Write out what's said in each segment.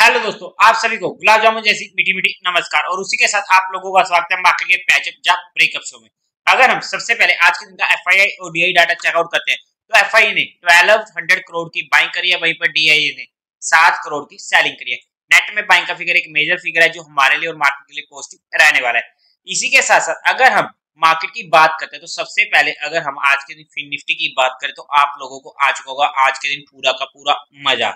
Hello दोस्तों, आप सभी को गुलाब जामुन जैसी मीठी मीठी नमस्कार और उसी के साथ आप लोगों का स्वागत है मार्केट के पैचअप या ब्रेकअप शो में। अगर हम सबसे पहले आज के दिन का एफआईआई और डीआई डाटा चेकआउट करते हैं तो एफआईआई ने 1200 करोड़ की बाइंग करी है, वहीं पर डीआई ने 7 करोड़ की सेलिंग करी है। नेट में बाइंग का फिगर एक मेजर फिगर है जो हमारे लिए और मार्केट के लिए पॉजिटिव रहने वाला है। इसी के साथ साथ अगर हम मार्केट की बात करते हैं तो सबसे पहले अगर हम आज के दिन फिन निफ्टी की बात करें तो आप लोगों को आ चुका होगा आज के दिन पूरा का पूरा मजा।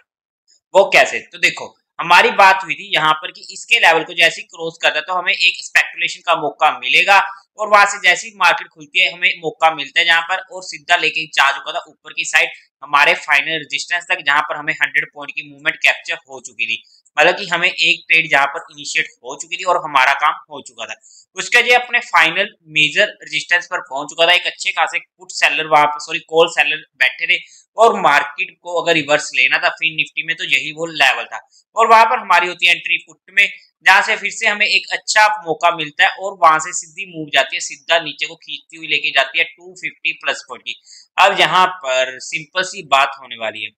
वो कैसे? तो देखो, हमारी बात हुई थी यहाँ पर कि इसके लेवल को जैसे ही क्रॉस करता है तो हमें एक स्पेकुलेशन का मौका मिलेगा और वहां से जैसी मार्केट खुलती है हमें मौका मिलता है जहां पर और सीधा लेके जा चुका था ऊपर की साइड हमारे फाइनल रेजिस्टेंस तक, जहां पर हमें 100 पॉइंट की मूवमेंट कैप्चर हो चुकी थी। मतलब कि हमें एक ट्रेड जहां पर इनिशिएट हो चुकी थी और हमारा काम हो चुका था। उसके जो अपने फाइनल मेजर रेजिस्टेंस पर पहुंच चुका था। एक अच्छे खासे पुट सेलर वहां पर कॉल सेलर बैठे थे और मार्केट को अगर रिवर्स लेना था फिन निफ्टी में तो यही वो लेवल था और वहां पर हमारी होती है एंट्री पुट में, जहां से फिर से हमें एक अच्छा मौका मिलता है और वहां से सीधी मूव जाती है, सीधा नीचे को खींचती हुई लेके जाती है 250 प्लस पॉइंट की। अब यहाँ पर सिंपल सी बात होने वाली है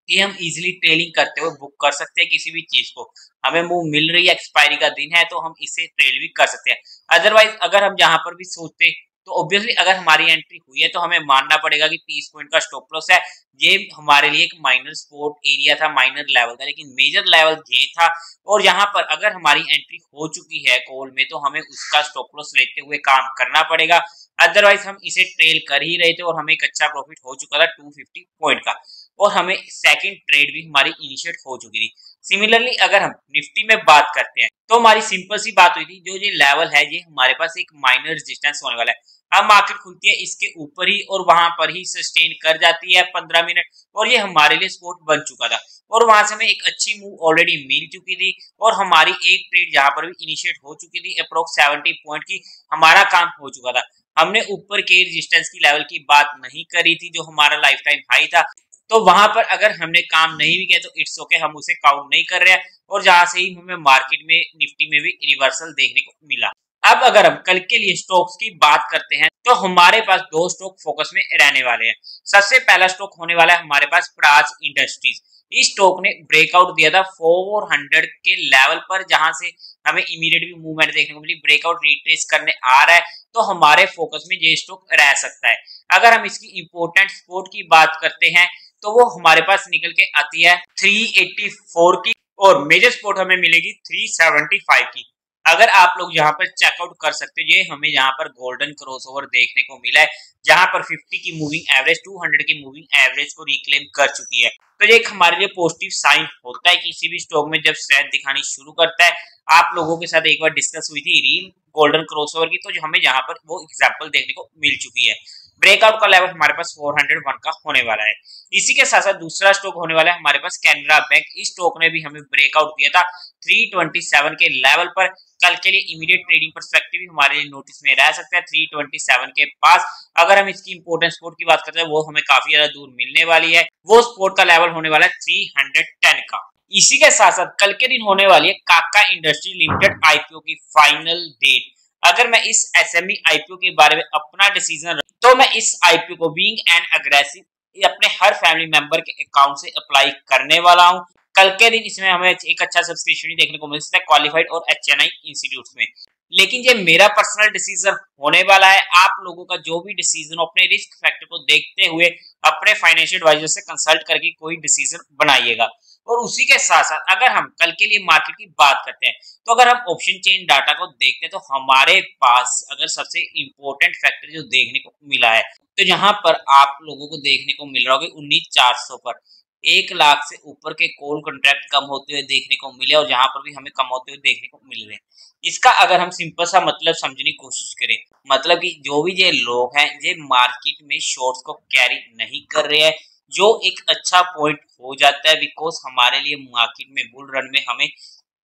कि हम इजीली ट्रेलिंग करते हुए बुक कर सकते हैं किसी भी चीज को। हमें मूव मिल रही है, एक्सपायरी का दिन है तो हम इसे ट्रेल भी कर सकते हैं। अदरवाइज अगर हम यहाँ पर भी सोचते तो ऑब्वियसली अगर हमारी एंट्री हुई है तो हमें मानना पड़ेगा कि 30 पॉइंट का स्टॉप लॉस है। ये हमारे लिए एक माइनर सपोर्ट एरिया था, माइनर लेवल था, लेकिन मेजर लेवल ये था। और यहाँ पर अगर हमारी एंट्री हो चुकी है कॉल में तो हमें उसका स्टॉप लॉस लेते हुए काम करना पड़ेगा। अदरवाइज हम इसे ट्रेल कर ही रहे थे और हमें एक अच्छा प्रॉफिट हो चुका था 250 पॉइंट का और हमें सेकंड ट्रेड भी हमारी इनिशिएट हो चुकी थी। सिमिलरली अगर हम निफ्टी में बात करते हैं तो हमारी सिंपल सी बात हुई थी, जो ये लेवल है ये हमारे पास एक माइनर रेजिस्टेंस होने वाला है। अब मार्केट खुलती है इसके ऊपर ही और वहां पर ही सस्टेन कर जाती है 15 मिनट और ये हमारे लिए सपोर्ट बन चुका था और वहां से हमें एक अच्छी मूव ऑलरेडी मिल चुकी थी और हमारी एक ट्रेड यहाँ पर भी इनिशिएट हो चुकी थी अप्रोक्स 70 पॉइंट की। हमारा काम हो चुका था। हमने ऊपर के रेजिस्टेंस की लेवल की बात नहीं करी थी जो हमारा लाइफ टाइम हाई था, तो वहां पर अगर हमने काम नहीं भी किया तो इट्स ओके, हम उसे काउंट नहीं कर रहे हैं और जहां से ही हमें मार्केट में निफ्टी में भी रिवर्सल देखने को मिला। अब अगर हम कल के लिए स्टॉक्स की बात करते हैं तो हमारे पास दो स्टॉक फोकस में रहने वाले हैं। सबसे पहला स्टॉक होने वाला है हमारे पास प्राज इंडस्ट्रीज। इस स्टॉक ने ब्रेकआउट दिया था 400 के लेवल पर, जहां से हमें इमीडिएट भी मूवमेंट देखने को मिली। ब्रेकआउट रिट्रेस करने आ रहा है तो हमारे फोकस में ये स्टॉक रह सकता है। अगर हम इसकी इंपोर्टेंट सपोर्ट की बात करते हैं तो वो हमारे पास निकल के आती है 384 की और मेजर सपोर्ट हमें मिलेगी 375 की। अगर आप लोग यहाँ पर चेकआउट कर सकते हैं, ये हमें यहाँ पर गोल्डन क्रॉसओवर देखने को मिला है जहां पर 50 की मूविंग एवरेज 200 की मूविंग एवरेज को रिक्लेम कर चुकी है। तो ये एक हमारे लिए पॉजिटिव साइन होता है किसी भी स्टॉक में जब स्ट्रेंथ दिखानी शुरू करता है। आप लोगों के साथ एक बार डिस्कस हुई थी रील गोल्डन क्रॉसओवर की, तो जो हमें यहाँ पर वो एग्जांपल देखने को मिल चुकी है। ब्रेकआउट का लेवल हमारे पास 401 का होने वाला है। इसी के साथ साथ दूसरा स्टॉक होने वाला है हमारे पास कैनरा बैंक। इस स्टॉक ने भी हमें ब्रेकआउट दिया था 327 के लेवल पर। कल के लिए इमीडिएट ट्रेडिंग पर्सपेक्टिव भी हमारे लिए नोटिस में रह सकता है 327 के पास। अगर हम इसकी इंपोर्टेंट सपोर्ट की बात करते हैं वो हमें काफी ज्यादा दूर मिलने वाली है। वो सपोर्ट का लेवल होने वाला है 310 का। इसी के साथ साथ कल के दिन होने वाली है काका इंडस्ट्री लिमिटेड आईपीओ की फाइनल डेट। अगर मैं इस एसएमई आईपीओ के बारे में अपना डिसीजन तो मैं इस आईपीओ को बीइंग एंड अग्रेसिव अपने हर फैमिली मेंबर के अकाउंट से अप्लाई करने वाला हूं। कल के दिन इसमें हमें एक अच्छा सब्सक्रिप्शन देखने को मिल सकता है क्वालिफाइड और एचएनआई इंस्टीट्यूट्स में। लेकिन ये मेरा पर्सनल डिसीजन होने वाला है। आप लोगों का जो भी डिसीजन अपने रिस्क फैक्टर को देखते हुए अपने फाइनेंशियल एडवाइजर से कंसल्ट करके कोई डिसीजन बनाइएगा। और उसी के साथ साथ अगर हम कल के लिए मार्केट की बात करते हैं तो अगर हम ऑप्शन चेन डाटा को देखते हैं तो हमारे पास अगर सबसे इंपॉर्टेंट फैक्टर जो देखने को मिला है तो यहाँ पर आप लोगों को देखने को मिल रहा होगा 19,400 पर 1 लाख से ऊपर के कॉल कॉन्ट्रैक्ट कम होते हुए देखने को मिले और जहां पर भी हमें कम होते हुए देखने को मिल रहे हैं। इसका अगर हम सिंपल सा मतलब समझने की कोशिश करें, मतलब कि जो भी ये लोग हैं ये मार्केट में शॉर्ट्स को कैरी नहीं कर रहे हैं, जो एक अच्छा पॉइंट हो जाता है बिकॉज हमारे लिए मार्केट में बुल रन में हमें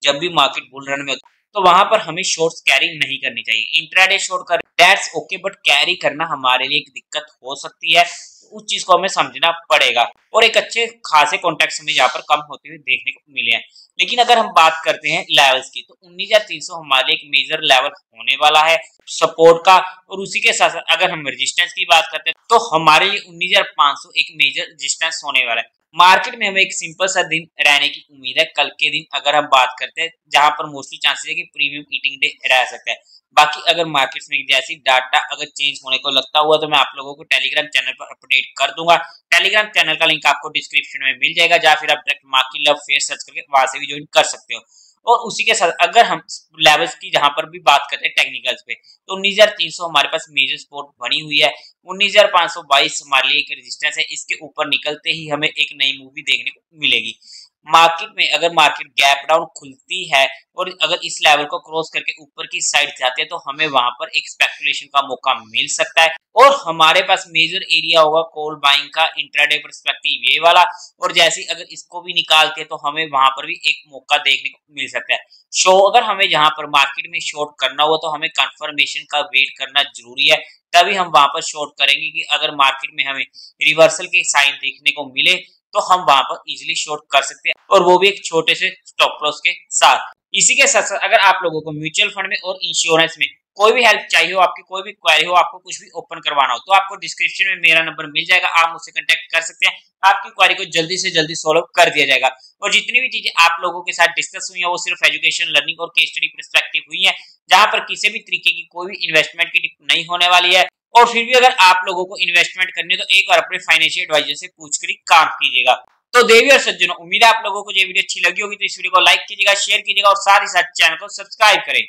जब भी मार्केट बुल रन में होता है तो वहां पर हमें शॉर्ट्स कैरी नहीं करनी चाहिए। इंट्राडे शॉर्ट कर दैट्स ओके, बट कैरी करना हमारे लिए एक दिक्कत हो सकती है। उस चीज को हमें समझना पड़ेगा और एक अच्छे खासे कॉन्टेक्ट में यहाँ पर कम होते हुए देखने को मिले हैं। लेकिन अगर हम बात करते हैं लेवल्स की तो 19,300 हमारे एक मेजर लेवल होने वाला है सपोर्ट का। और उसी के साथ साथ अगर हम रेजिस्टेंस की बात करते हैं तो हमारे लिए 19,500 एक मेजर रेजिस्टेंस होने वाला है। मार्केट में हमें एक सिंपल सा दिन रहने की उम्मीद है कल के दिन, अगर हम बात करते हैं जहां पर मोस्टली चांसेस है कि प्रीमियम ईटिंग डे रह सकता है। बाकी अगर मार्केट्स में जैसी डाटा अगर चेंज होने को लगता हुआ तो मैं आप लोगों को टेलीग्राम चैनल पर अपडेट कर दूंगा। टेलीग्राम चैनल का लिंक आपको डिस्क्रिप्शन में मिल जाएगा, या फिर आप direct market love fair search करके वहां से भी ज्वाइन कर सकते हो। और उसी के साथ अगर हम लेवल्स की जहां पर भी बात करते हैं टेक्निकल्स पे, तो 19,300 हमारे पास मेजर सपोर्ट बनी हुई है। 19,522 हमारे लिए एक रेजिस्टेंस है। इसके ऊपर निकलते ही हमें एक नई मूवी देखने को मिलेगी। मार्केट में अगर मार्केट गैप डाउन खुलती है और अगर इस लेवल को क्रॉस करके ऊपर की साइड जाते हैं तो हमें वहां पर एक स्पेकुलेशन का मौका मिल सकता है। और हमारे पास मेजर एरिया होगा कॉल बाइंग का इंट्राडे पर्सपेक्टिव ये वाला। और जैसे अगर इसको भी निकालते हैं तो हमें वहां पर भी एक मौका देखने को मिल सकता है। शो अगर हमें जहां पर मार्केट में शॉर्ट करना हुआ तो हमें कंफर्मेशन का वेट करना जरूरी है, तभी हम वहां पर शॉर्ट करेंगे। कि अगर मार्केट में हमें रिवर्सल के साइन देखने को मिले तो हम वहां पर इजीली शॉर्ट कर सकते हैं, और वो भी एक छोटे से स्टॉप लॉस के साथ। इसी के साथ साथ अगर आप लोगों को म्यूचुअल फंड में और इंश्योरेंस में कोई भी हेल्प चाहिए हो, आपकी कोई भी क्वेरी हो, आपको कुछ भी ओपन करवाना हो, तो आपको डिस्क्रिप्शन में मेरा नंबर मिल जाएगा, आप मुझसे कांटेक्ट कर सकते हैं। आपकी क्वेरी को जल्दी से जल्दी सॉल्व कर दिया जाएगा। और जितनी भी चीजें आप लोगों के साथ डिस्कस हुई है वो सिर्फ एजुकेशन, लर्निंग और केस स्टडी पर्सपेक्टिव हुई है, जहां पर किसी भी तरीके की कोई भी इन्वेस्टमेंट की टिप नहीं होने वाली है। और फिर भी अगर आप लोगों को इन्वेस्टमेंट करनी है तो एक बार अपने फाइनेंशियल एडवाइजर से पूछकर ही काम कीजिएगा। तो देवी और सज्जनों, उम्मीद है आप लोगों को ये वीडियो अच्छी लगी होगी, तो इस वीडियो को लाइक कीजिएगा, शेयर कीजिएगा और साथ ही साथ चैनल को सब्सक्राइब करें।